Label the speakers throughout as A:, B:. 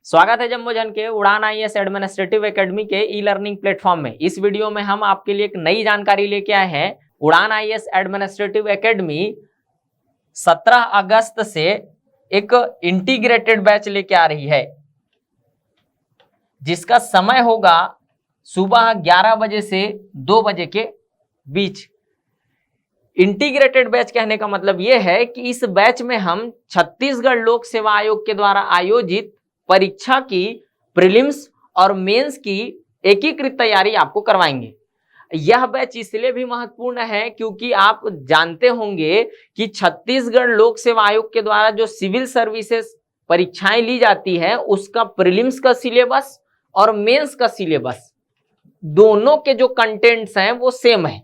A: स्वागत है जम्मोजन के उड़ान आईएएस एडमिनिस्ट्रेटिव एकेडमी के ई लर्निंग प्लेटफॉर्म में। इस वीडियो में हम आपके लिए एक नई जानकारी लेके आए हैं। उड़ान आईएएस एडमिनिस्ट्रेटिव एकेडमी 17 अगस्त से एक इंटीग्रेटेड बैच लेके आ रही है, जिसका समय होगा सुबह 11 बजे से 2 बजे के बीच। इंटीग्रेटेड बैच कहने का मतलब यह है कि इस बैच में हम छत्तीसगढ़ लोक सेवा आयोग के द्वारा आयोजित परीक्षा की प्रीलिम्स और मेंस की एकीकृत तैयारी आपको करवाएंगे। यह बैच इसलिए भी महत्वपूर्ण है क्योंकि आप जानते होंगे कि छत्तीसगढ़ लोक सेवा आयोग के द्वारा जो सिविल सर्विसेज परीक्षाएं ली जाती है, उसका प्रीलिम्स का सिलेबस और मेंस का सिलेबस दोनों के जो कंटेंट्स हैं वो सेम है।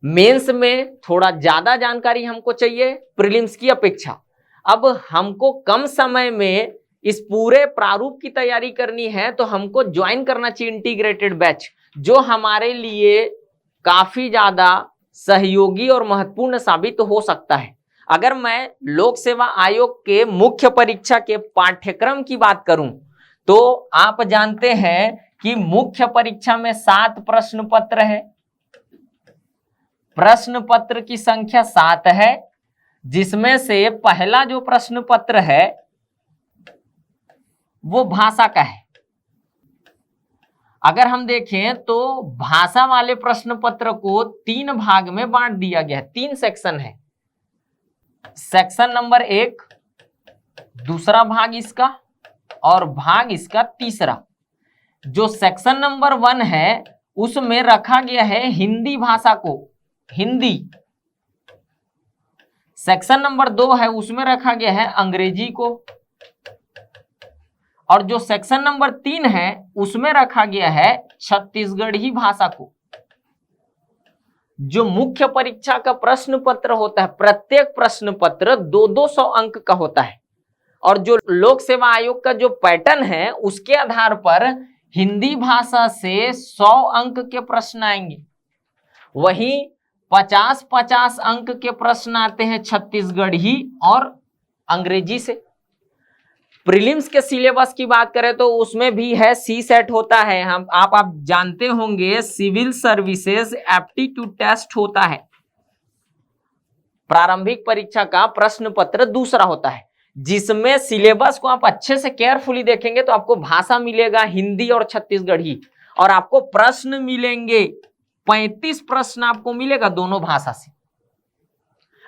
A: मेंस में थोड़ा ज्यादा जानकारी हमको चाहिए प्रीलिम्स की अपेक्षा। अब हमको कम समय में इस पूरे प्रारूप की तैयारी करनी है तो हमको ज्वाइन करना चाहिए इंटीग्रेटेड बैच, जो हमारे लिए काफी ज्यादा सहयोगी और महत्वपूर्ण साबित हो सकता है। अगर मैं लोक सेवा आयोग के मुख्य परीक्षा के पाठ्यक्रम की बात करूं तो आप जानते हैं कि मुख्य परीक्षा में 7 प्रश्न पत्र है। प्रश्न पत्र की संख्या 7 है, जिसमें से पहला जो प्रश्न पत्र है वो भाषा का है। अगर हम देखें तो भाषा वाले प्रश्न पत्र को 3 भाग में बांट दिया गया है, 3 सेक्शन है। सेक्शन नंबर 1 दूसरा भाग इसका और भाग इसका तीसरा। जो सेक्शन नंबर 1 है उसमें रखा गया है हिंदी भाषा को, हिंदी। सेक्शन नंबर 2 है उसमें रखा गया है अंग्रेजी को, और जो सेक्शन नंबर 3 है उसमें रखा गया है छत्तीसगढ़ी भाषा को। जो मुख्य परीक्षा का प्रश्न पत्र होता है, प्रत्येक प्रश्न पत्र 200 अंक का होता है, और जो लोक सेवा आयोग का जो पैटर्न है उसके आधार पर हिंदी भाषा से 100 अंक के प्रश्न आएंगे। वहीं 50-50 अंक के प्रश्न आते हैं छत्तीसगढ़ी और अंग्रेजी से। प्रीलिम्स के सिलेबस की बात करें तो उसमें भी है सी सेट होता है। हम आप जानते होंगे सिविल सर्विसेज एप्टीट्यूड टेस्ट होता है। प्रारंभिक परीक्षा का प्रश्न पत्र दूसरा होता है, जिसमें सिलेबस को आप अच्छे से केयरफुली देखेंगे तो आपको भाषा मिलेगा हिंदी और छत्तीसगढ़ी, और आपको प्रश्न मिलेंगे 35 प्रश्न आपको मिलेगा दोनों भाषा से।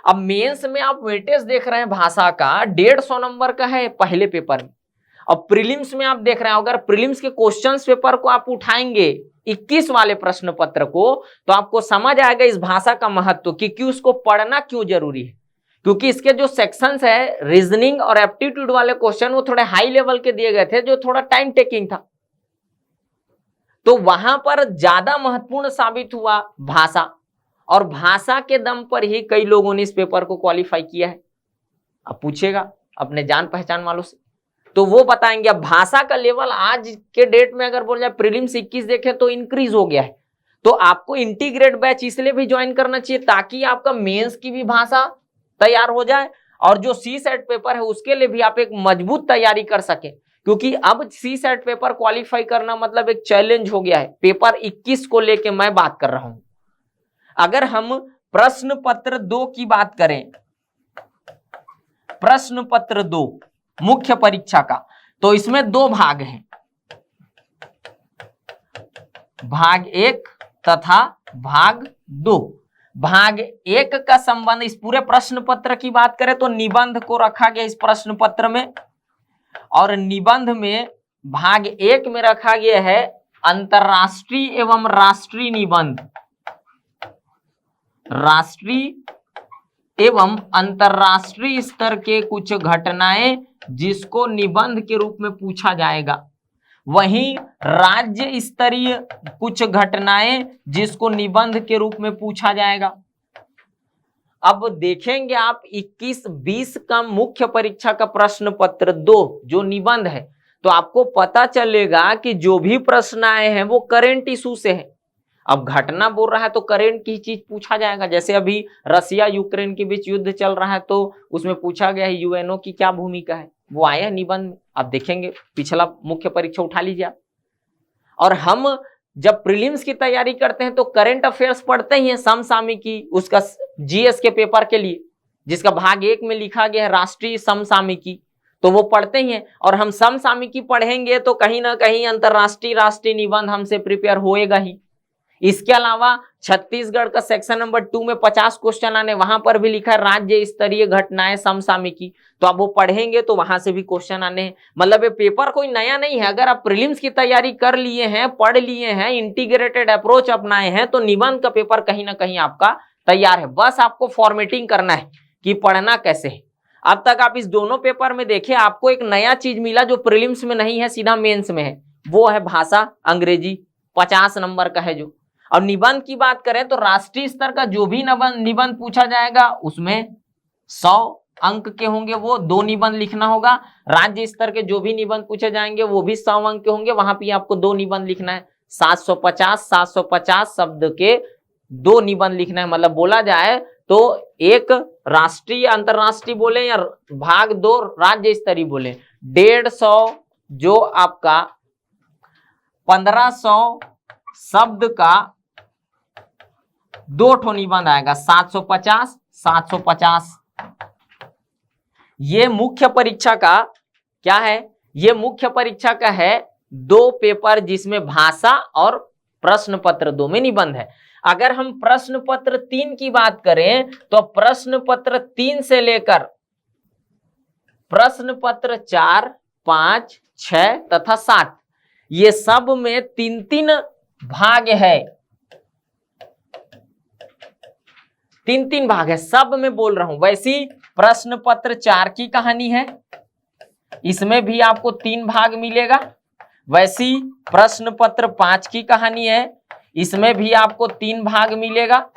A: अब मेंस में आप वेटेज देख रहे हैं भाषा का 150 नंबर का है पहले पेपर में। अब प्रीलिम्स में आप देख रहे हैं, अगर प्रीलिम्स के क्वेश्चंस पेपर को आप उठाएंगे 21 वाले प्रश्न पत्र को, तो आपको समझ आएगा इस भाषा का महत्व कि उसको पढ़ना क्यों जरूरी है। क्योंकि इसके जो सेक्शंस है रीजनिंग और एप्टीट्यूड वाले क्वेश्चन वो थोड़े हाई लेवल के दिए गए थे, जो थोड़ा टाइम टेकिंग था, तो वहां पर ज्यादा महत्वपूर्ण साबित हुआ भाषा, और भाषा के दम पर ही कई लोगों ने इस पेपर को क्वालिफाई किया है। अब पूछेगा अपने जान पहचान वालों से तो वो बताएंगे। अब भाषा का लेवल आज के डेट में अगर बोल जाए प्रीलिम्स 21 देखे तो इंक्रीज हो गया है। तो आपको इंटीग्रेट बैच इसलिए भी ज्वाइन करना चाहिए ताकि आपका मेंस की भी भाषा तैयार हो जाए, और जो सी सेट पेपर है उसके लिए भी आप एक मजबूत तैयारी कर सके। क्योंकि अब सी सेट पेपर क्वालिफाई करना मतलब एक चैलेंज हो गया है। पेपर 21 को लेके मैं बात कर रहा हूं। अगर हम प्रश्न पत्र 2 की बात करें, प्रश्न पत्र 2 मुख्य परीक्षा का, तो इसमें 2 भाग हैं, भाग 1 तथा भाग 2। भाग 1 का संबंध, इस पूरे प्रश्न पत्र की बात करें तो निबंध को रखा गया इस प्रश्न पत्र में, और निबंध में भाग 1 में रखा गया है अंतरराष्ट्रीय एवं राष्ट्रीय निबंध, राष्ट्रीय एवं अंतरराष्ट्रीय स्तर के कुछ घटनाएं जिसको निबंध के रूप में पूछा जाएगा। वहीं राज्य स्तरीय कुछ घटनाएं जिसको निबंध के रूप में पूछा जाएगा। अब देखेंगे आप 21-20 का मुख्य परीक्षा का प्रश्न पत्र 2 जो निबंध है, तो आपको पता चलेगा कि जो भी प्रश्न आए हैं वो करेंट इशू से है। अब घटना बोल रहा है तो करेंट की चीज पूछा जाएगा। जैसे अभी रसिया यूक्रेन के बीच युद्ध चल रहा है तो उसमें पूछा गया है यूएनओ की क्या भूमिका है, वो आया निबंध में। आप देखेंगे पिछला मुख्य परीक्षा उठा लीजिए आप। और हम जब प्रीलिम्स की तैयारी करते हैं तो करंट अफेयर्स पढ़ते ही हैं, समसामयिकी उसका जीएस के पेपर के लिए, जिसका भाग 1 में लिखा गया है राष्ट्रीय समसामयिकी, तो वो पढ़ते ही हैं। और हम समसामयिकी पढ़ेंगे तो कहीं ना कहीं अंतरराष्ट्रीय राष्ट्रीय निबंध हमसे प्रिपेयर होएगा ही। इसके अलावा छत्तीसगढ़ का सेक्शन नंबर 2 में 50 क्वेश्चन आने, वहां पर भी लिखा है राज्य स्तरीय घटनाएं समसामयिकी, तो आप वो पढ़ेंगे तो वहां से भी क्वेश्चन आने हैं। मतलब ये पेपर कोई नया नहीं है। अगर आप प्रीलिम्स की तैयारी कर लिए हैं, पढ़ लिए हैं, इंटीग्रेटेड अप्रोच अपनाए हैं, तो निबंध का पेपर कहीं ना कहीं आपका तैयार है। बस आपको फॉर्मेटिंग करना है कि पढ़ना कैसे है। अब तक आप इस दोनों पेपर में देखें, आपको एक नया चीज मिला जो प्रीलिम्स में नहीं है, सीधा मेंस में है, वो है भाषा अंग्रेजी, 50 नंबर का है जो। और निबंध की बात करें तो राष्ट्रीय स्तर का जो भी निबंध पूछा जाएगा उसमें 100 अंक के होंगे, वो 2 निबंध लिखना होगा। राज्य स्तर के जो भी निबंध पूछे जाएंगे वो भी 100 अंक के होंगे, वहां पे आपको 2 निबंध लिखना है। 750 शब्द के 2 निबंध लिखना है। मतलब बोला जाए तो एक राष्ट्रीय अंतरराष्ट्रीय बोले या भाग 2 राज्य स्तरीय बोले, 150 जो आपका 1500 शब्द का 2 ठो निबंध आएगा, 750। ये मुख्य परीक्षा का क्या है, ये मुख्य परीक्षा का है 2 पेपर जिसमें भाषा और प्रश्न पत्र 2 में निबंध है। अगर हम प्रश्न पत्र 3 की बात करें तो प्रश्न पत्र 3 से लेकर प्रश्न पत्र 4, 5, 6 तथा 7 ये सब में 3-3 भाग है, 3-3 भाग है, सब में बोल रहा हूं। वैसी प्रश्न पत्र 4 की कहानी है, इसमें भी आपको 3 भाग मिलेगा। वैसी प्रश्न पत्र 5 की कहानी है, इसमें भी आपको 3 भाग मिलेगा।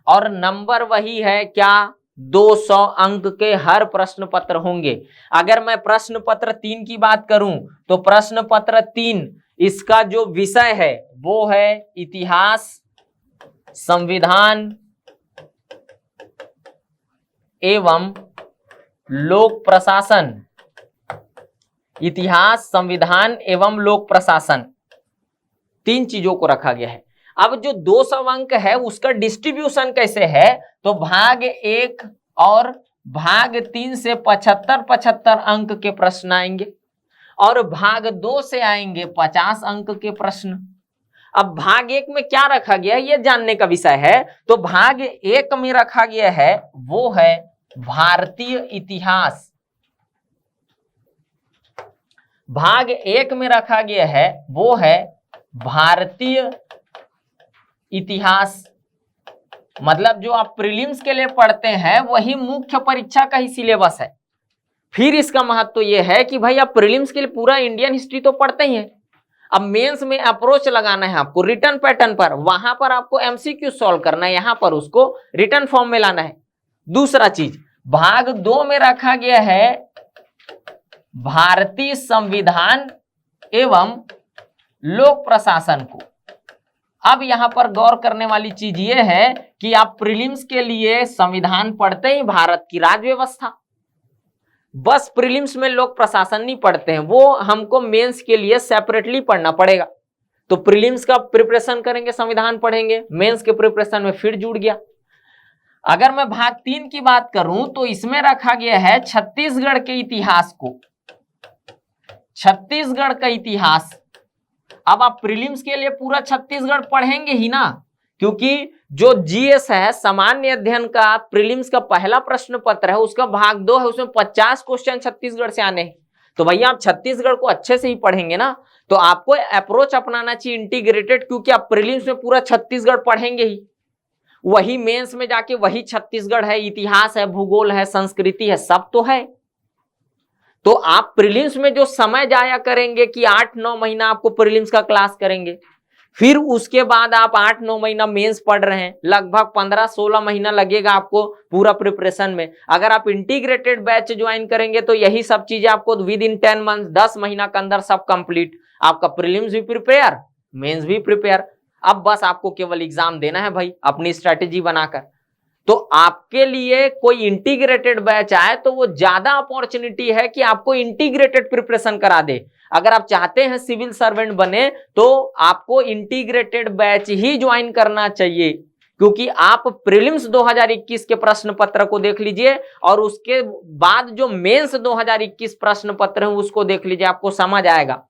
A: और नंबर वही है क्या, 200 अंक के हर प्रश्न पत्र होंगे। अगर मैं प्रश्न पत्र 3 की बात करूं तो प्रश्न पत्र 3 इसका जो विषय है वो है इतिहास, संविधान एवं लोक प्रशासन। इतिहास, संविधान एवं लोक प्रशासन, 3 चीजों को रखा गया है। अब जो 200 अंक है उसका डिस्ट्रीब्यूशन कैसे है, तो भाग 1 और भाग 3 से 75 अंक के प्रश्न आएंगे और भाग 2 से आएंगे 50 अंक के प्रश्न। अब भाग 1 में क्या रखा गया है ये जानने का विषय है। तो भाग 1 में रखा गया है वो है भारतीय इतिहास। भाग 1 में रखा गया है वो है भारतीय इतिहास। मतलब जो आप प्रीलिम्स के लिए पढ़ते हैं वही मुख्य परीक्षा का ही सिलेबस है। फिर इसका महत्व यह है कि भाई आप प्रीलिम्स के लिए पूरा इंडियन हिस्ट्री तो पढ़ते ही हैं, अब मेंस में अप्रोच लगाना है आपको रिटर्न पैटर्न पर, वहां पर आपको एमसीक्यू सॉल्व करना है, यहां पर उसको रिटर्न फॉर्म में लाना है। दूसरा चीज भाग 2 में रखा गया है भारतीय संविधान एवं लोक प्रशासन को। अब यहां पर गौर करने वाली चीज ये है कि आप प्रीलिम्स के लिए संविधान पढ़ते ही, भारत की राज्य व्यवस्था, बस प्रीलिम्स में लोक प्रशासन नहीं पढ़ते हैं, वो हमको मेंस के लिए सेपरेटली पढ़ना पड़ेगा। तो प्रीलिम्स का प्रिपरेशन करेंगे, संविधान पढ़ेंगे, मेंस के प्रिपरेशन में फिर जुड़ गया। अगर मैं भाग 3 की बात करूं तो इसमें रखा गया है छत्तीसगढ़ के इतिहास को, छत्तीसगढ़ का इतिहास। अब आप प्रीलिम्स के लिए पूरा छत्तीसगढ़ पढ़ेंगे ही ना, क्योंकि जो जीएस है सामान्य अध्ययन का प्रीलिम्स का पहला प्रश्न पत्र है उसका भाग 2 है, उसमें 50 क्वेश्चन छत्तीसगढ़ से आने हैं। तो भैया आप छत्तीसगढ़ को अच्छे से ही पढ़ेंगे ना, तो आपको अप्रोच अपनाना चाहिए इंटीग्रेटेड, क्योंकि आप प्रीलिम्स में पूरा छत्तीसगढ़ पढ़ेंगे ही, वही मेंस में जाके वही छत्तीसगढ़ है, इतिहास है, भूगोल है, संस्कृति है, सब तो है। तो आप प्रीलिम्स में जो समय जाया करेंगे कि 8-9 महीना आपको प्रीलिम्स का क्लास करेंगे, फिर उसके बाद आप 8-9 महीना मेंस पढ़ रहे हैं, लगभग 15-16 महीना लगेगा आपको पूरा प्रिपरेशन में। अगर आप इंटीग्रेटेड बैच ज्वाइन करेंगे तो यही सब चीजें आपको विद इन 10 मंथ 10 महीना के अंदर सब कंप्लीट, आपका प्रीलिम्स भी प्रिपेयर, मेंस भी प्रिपेयर। अब बस आपको केवल एग्जाम देना है भाई अपनी स्ट्रेटेजी बनाकर। तो आपके लिए कोई इंटीग्रेटेड बैच आए तो वो ज्यादा अपॉर्चुनिटी है कि आपको इंटीग्रेटेड प्रिपरेशन करा दे। अगर आप चाहते हैं सिविल सर्वेंट बने तो आपको इंटीग्रेटेड बैच ही ज्वाइन करना चाहिए, क्योंकि आप प्रीलिम्स 2021 के प्रश्न पत्र को देख लीजिए और उसके बाद जो मेंस 2021 प्रश्न पत्र है उसको देख लीजिए, आपको समझ आएगा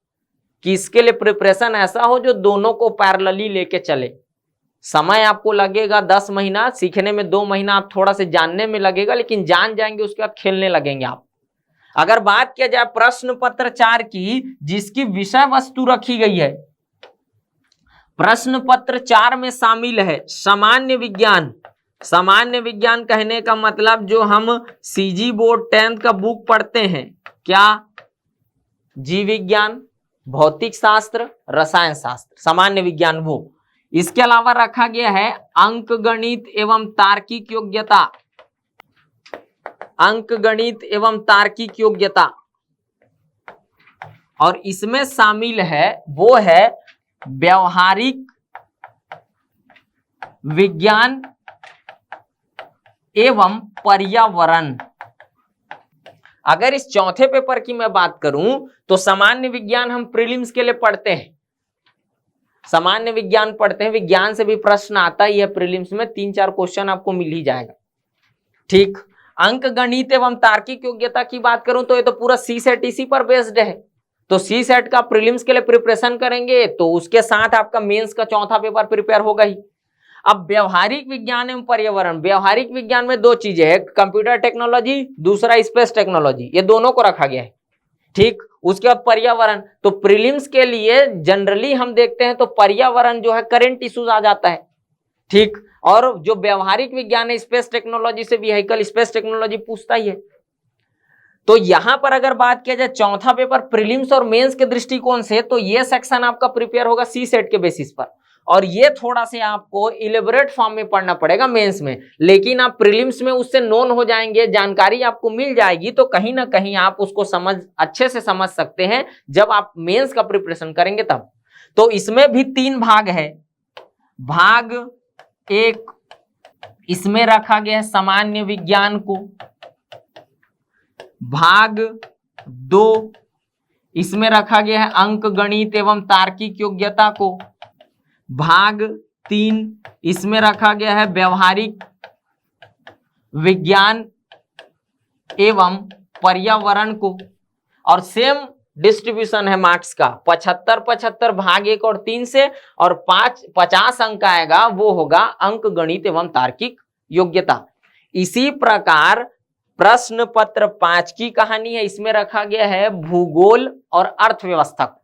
A: कि इसके लिए प्रिपरेशन ऐसा हो जो दोनों को पैरेलली लेके चले। समय आपको लगेगा 10 महीना, सीखने में 2 महीना आप थोड़ा से जानने में लगेगा, लेकिन जान जाएंगे उसके बाद खेलने लगेंगे आप। अगर बात किया जाए प्रश्न पत्र 4 की, जिसकी विषय वस्तु रखी गई है, प्रश्न पत्र 4 में शामिल है सामान्य विज्ञान। सामान्य विज्ञान कहने का मतलब जो हम सीजी बोर्ड 10th का बुक पढ़ते हैं, क्या? जीव विज्ञान, भौतिक शास्त्र, रसायन शास्त्र, सामान्य विज्ञान वो। इसके अलावा रखा गया है अंक गणित एवं तार्किक योग्यता। अंक गणित एवं तार्किक योग्यता, और इसमें शामिल है वो है व्यवहारिक विज्ञान एवं पर्यावरण। अगर इस चौथे पेपर की मैं बात करूं तो सामान्य विज्ञान हम प्रीलिम्स के लिए पढ़ते हैं, सामान्य विज्ञान पढ़ते हैं, विज्ञान से भी प्रश्न आता ही है प्रीलिम्स में, 3-4 क्वेश्चन आपको मिल ही जाएगा। ठीक, अंक गणित एवं तार्किक योग्यता की बात करूं तो ये तो पूरा सी सेट इसी पर बेस्ड है, तो सी सेट का प्रीलिम्स के लिए प्रिपरेशन करेंगे तो उसके साथ आपका मेंस का चौथा पेपर प्रिपेयर होगा ही। अब व्यवहारिक विज्ञान एवं पर्यावरण, व्यवहारिक विज्ञान में 2 चीजें हैं, कंप्यूटर टेक्नोलॉजी, दूसरा स्पेस टेक्नोलॉजी, ये दोनों को रखा गया है। ठीक, उसके बाद पर्यावरण, तो प्रीलिम्स के लिए जनरली हम देखते हैं तो पर्यावरण जो है करंट इश्यूज आ जाता है। ठीक, और जो व्यवहारिक विज्ञान है स्पेस टेक्नोलॉजी से व्हीकल स्पेस टेक्नोलॉजी पूछता ही है। तो यहां पर अगर बात किया जाए चौथा पेपर प्रीलिम्स और मेंस के दृष्टिकोण से, तो ये सेक्शन आपका प्रिपेयर होगा सी सेट के बेसिस पर, और ये थोड़ा से आपको इलेबोरेट फॉर्म में पढ़ना पड़ेगा मेंस में, लेकिन आप प्रीलिम्स में उससे नोन हो जाएंगे, जानकारी आपको मिल जाएगी, तो कहीं ना कहीं आप उसको अच्छे से समझ सकते हैं जब आप मेंस का प्रिपरेशन करेंगे तब। तो इसमें भी 3 भाग है। भाग 1 इसमें रखा गया है सामान्य विज्ञान को, भाग 2 इसमें रखा गया है अंक गणित एवं तार्किक योग्यता को, भाग 3 इसमें रखा गया है व्यवहारिक विज्ञान एवं पर्यावरण को, और सेम डिस्ट्रीब्यूशन है मार्क्स का, 75-75 भाग 1 और 3 से, और 50 अंक आएगा वो होगा अंक गणित एवं तार्किक योग्यता। इसी प्रकार प्रश्न पत्र 5 की कहानी है, इसमें रखा गया है भूगोल और अर्थव्यवस्था को।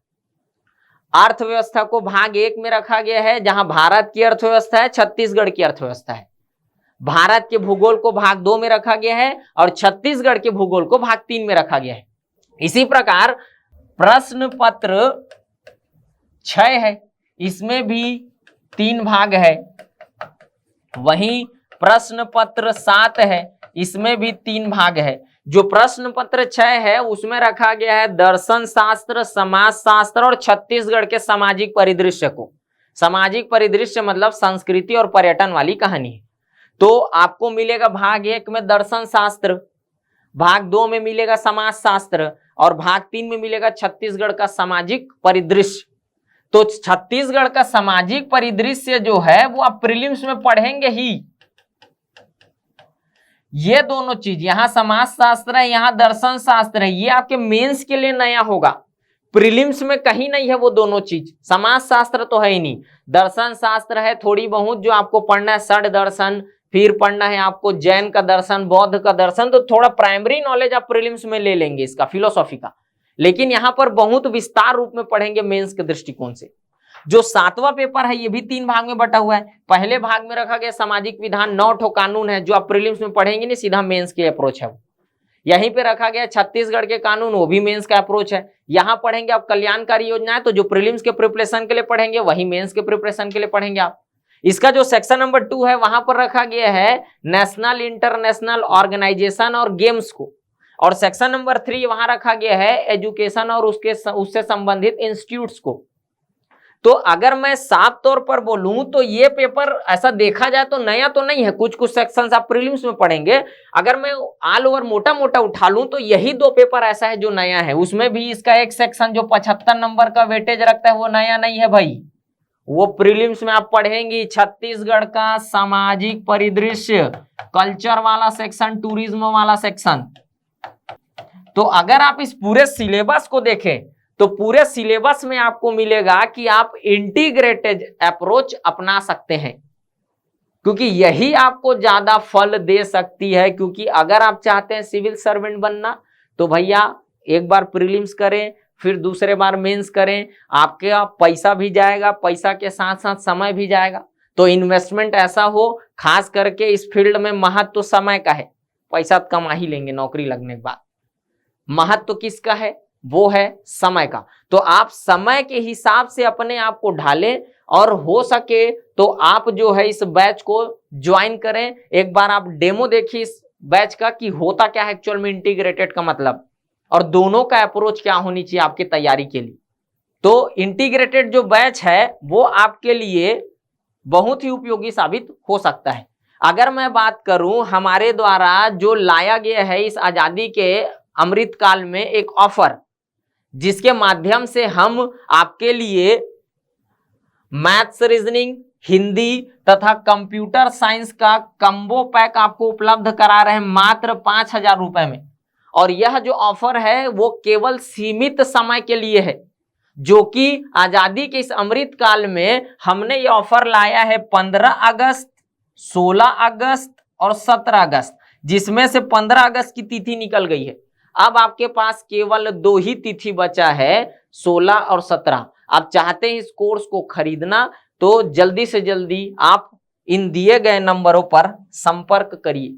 A: अर्थव्यवस्था को भाग 1 में रखा गया है, जहां भारत की अर्थव्यवस्था है, छत्तीसगढ़ की अर्थव्यवस्था है। भारत के भूगोल को भाग 2 में रखा गया है और छत्तीसगढ़ के भूगोल को भाग 3 में रखा गया है। इसी प्रकार प्रश्न पत्र 6 है, इसमें भी 3 भाग है। वहीं प्रश्न पत्र 7 है, इसमें भी 3 भाग है। जो प्रश्न पत्र 6 है उसमें रखा गया है दर्शन शास्त्र, समाज शास्त्र और छत्तीसगढ़ के सामाजिक परिदृश्य को। सामाजिक परिदृश्य मतलब संस्कृति और पर्यटन वाली कहानी। तो आपको मिलेगा भाग 1 में दर्शन शास्त्र, भाग 2 में मिलेगा समाज शास्त्र और भाग 3 में मिलेगा छत्तीसगढ़ का सामाजिक परिदृश्य। तो छत्तीसगढ़ का सामाजिक परिदृश्य जो है वो आप प्रीलिम्स में पढ़ेंगे ही। ये दोनों चीज, यहां समाज शास्त्र है, यहां दर्शन शास्त्र है, ये आपके मेंस के लिए नया होगा, प्रीलिम्स में कहीं नहीं है वो दोनों चीज। समाज शास्त्र तो है ही नहीं, दर्शन शास्त्र है थोड़ी बहुत जो आपको पढ़ना है, षड दर्शन, फिर पढ़ना है आपको जैन का दर्शन, बौद्ध का दर्शन, तो थोड़ा प्राइमरी नॉलेज आप प्रीलिम्स में ले लेंगे इसका, फिलोसॉफी का। लेकिन यहाँ पर बहुत विस्तार रूप में पढ़ेंगे मेंस के दृष्टिकोण से। जो 7वां पेपर है ये भी 3 भाग में बटा हुआ है। पहले भाग में रखा गया सामाजिक विधान, 9 ठो कानून है जो आप प्रीलिम्स में पढ़ेंगे नहीं, सीधा मेंस की अप्रोच है वो। यहीं पे रखा गया छत्तीसगढ़ के कानून, वो भी मेंस का अप्रोच है। यहाँ पढ़ेंगे आप कल्याणकारी योजनाएं, तो जो प्रीलिम्स के प्रिपरेशन के लिए पढ़ेंगे वही मेंस के प्रिपरेशन के लिए पढ़ेंगे आप। इसका जो सेक्शन नंबर 2 है वहां पर रखा गया है नेशनल इंटरनेशनल ऑर्गेनाइजेशन और गेम्स को, और सेक्शन नंबर 3 वहां रखा गया है एजुकेशन और उससे संबंधित इंस्टीट्यूट्स को। तो अगर मैं साफ तौर पर बोलूं तो ये पेपर ऐसा देखा जाए तो नया तो नहीं है, कुछ कुछ सेक्शंस आप प्रीलिम्स में पढ़ेंगे। अगर मैं ऑल ओवर मोटा मोटा उठा लूं तो यही 2 पेपर ऐसा है जो नया है। उसमें भी इसका एक सेक्शन जो 75 नंबर का वेटेज रखता है वो नया नहीं है भाई, वो प्रीलिम्स में आप पढ़ेंगे। छत्तीसगढ़ का सामाजिक परिदृश्य, कल्चर वाला सेक्शन, टूरिज्म वाला सेक्शन। तो अगर आप इस पूरे सिलेबस को देखें तो पूरे सिलेबस में आपको मिलेगा कि आप इंटीग्रेटेड अप्रोच अपना सकते हैं, क्योंकि यही आपको ज्यादा फल दे सकती है। क्योंकि अगर आप चाहते हैं सिविल सर्वेंट बनना तो भैया एक बार प्रीलिम्स करें, फिर दूसरे बार मेंस करें, आपका पैसा भी जाएगा, पैसा के साथ साथ समय भी जाएगा। तो इन्वेस्टमेंट ऐसा हो, खास करके इस फील्ड में महत्व तो समय का है, पैसा कमा ही लेंगे नौकरी लगने के बाद, महत्व तो किसका है, वो है समय का। तो आप समय के हिसाब से अपने आप को ढालें और हो सके तो आप जो है इस बैच को ज्वाइन करें। एक बार आप डेमो देखिए इस बैच का कि होता क्या है एक्चुअल में इंटीग्रेटेड का मतलब, और दोनों का अप्रोच क्या होनी चाहिए आपकी तैयारी के लिए। तो इंटीग्रेटेड जो बैच है वो आपके लिए बहुत ही उपयोगी साबित हो सकता है। अगर मैं बात करूं हमारे द्वारा जो लाया गया है इस आजादी के अमृतकाल में एक ऑफर, जिसके माध्यम से हम आपके लिए मैथ्स, रीजनिंग, हिंदी तथा कंप्यूटर साइंस का कम्बो पैक आपको उपलब्ध करा रहे हैं मात्र 5,000 रुपए में। और यह जो ऑफर है वो केवल सीमित समय के लिए है, जो कि आजादी के इस अमृत काल में हमने ये ऑफर लाया है 15 अगस्त, 16 अगस्त और 17 अगस्त, जिसमें से 15 अगस्त की तिथि निकल गई है। अब आपके पास केवल 2 ही तिथि बचा है, 16 और 17। आप चाहते हैं इस कोर्स को खरीदना तो जल्दी से जल्दी आप इन दिए गए नंबरों पर संपर्क करिए।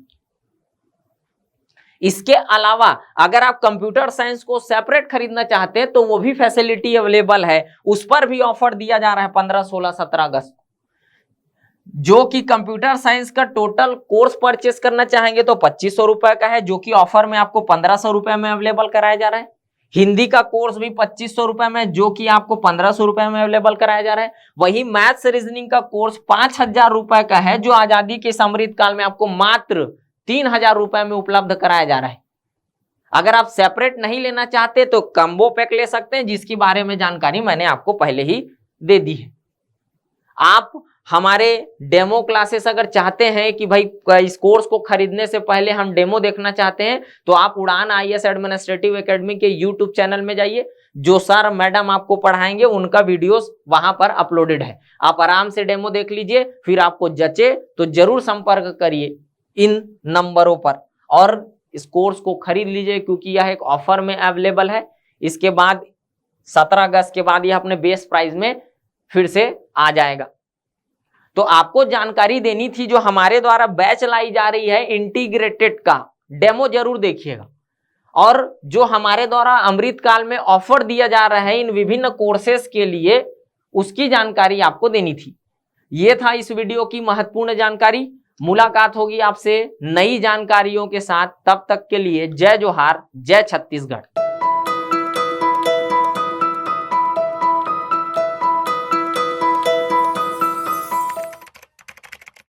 A: इसके अलावा अगर आप कंप्यूटर साइंस को सेपरेट खरीदना चाहते हैं तो वो भी फैसिलिटी अवेलेबल है, उस पर भी ऑफर दिया जा रहा है 15, 16, 17 अगस्त, जो कि कंप्यूटर साइंस का टोटल कोर्स परचेस करना चाहेंगे तो 2,500 रुपए का है, जो कि ऑफर में आपको 1,500 रुपए में अवेलेबल कराया जा रहा है। हिंदी का कोर्स भी 2,500 रुपए में, जो कि आपको 1,500 रुपए में अवेलेबल कराया जा रहा है। वही मैथ्स रीजनिंग का कोर्स 5,000 रुपए का है, जो आजादी के अमृत काल में आपको मात्र 3,000 रुपए में उपलब्ध कराया जा रहा है। अगर आप सेपरेट नहीं लेना चाहते तो कम्बो पैक ले सकते हैं, जिसके बारे में जानकारी मैंने आपको पहले ही दे दी है। आप हमारे डेमो क्लासेस अगर चाहते हैं कि भाई इस कोर्स को खरीदने से पहले हम डेमो देखना चाहते हैं तो आप उड़ान आईएएस एडमिनिस्ट्रेटिव एकेडमी के यूट्यूब चैनल में जाइए, जो सर मैडम आपको पढ़ाएंगे उनका वीडियोस वहां पर अपलोडेड है। आप आराम से डेमो देख लीजिए, फिर आपको जचे तो जरूर संपर्क करिए इन नंबरों पर और इस कोर्स को खरीद लीजिए, क्योंकि यह एक ऑफर में अवेलेबल है। इसके बाद 17 अगस्त के बाद यह अपने बेस प्राइस में फिर से आ जाएगा। तो आपको जानकारी देनी थी, जो हमारे द्वारा बैच लाई जा रही है इंटीग्रेटेड का डेमो जरूर देखिएगा, और जो हमारे द्वारा अमृत काल में ऑफर दिया जा रहा है इन विभिन्न कोर्सेस के लिए, उसकी जानकारी आपको देनी थी। यह था इस वीडियो की महत्वपूर्ण जानकारी। मुलाकात होगी आपसे नई जानकारियों के साथ, तब तक के लिए जय जोहार, जय छत्तीसगढ़।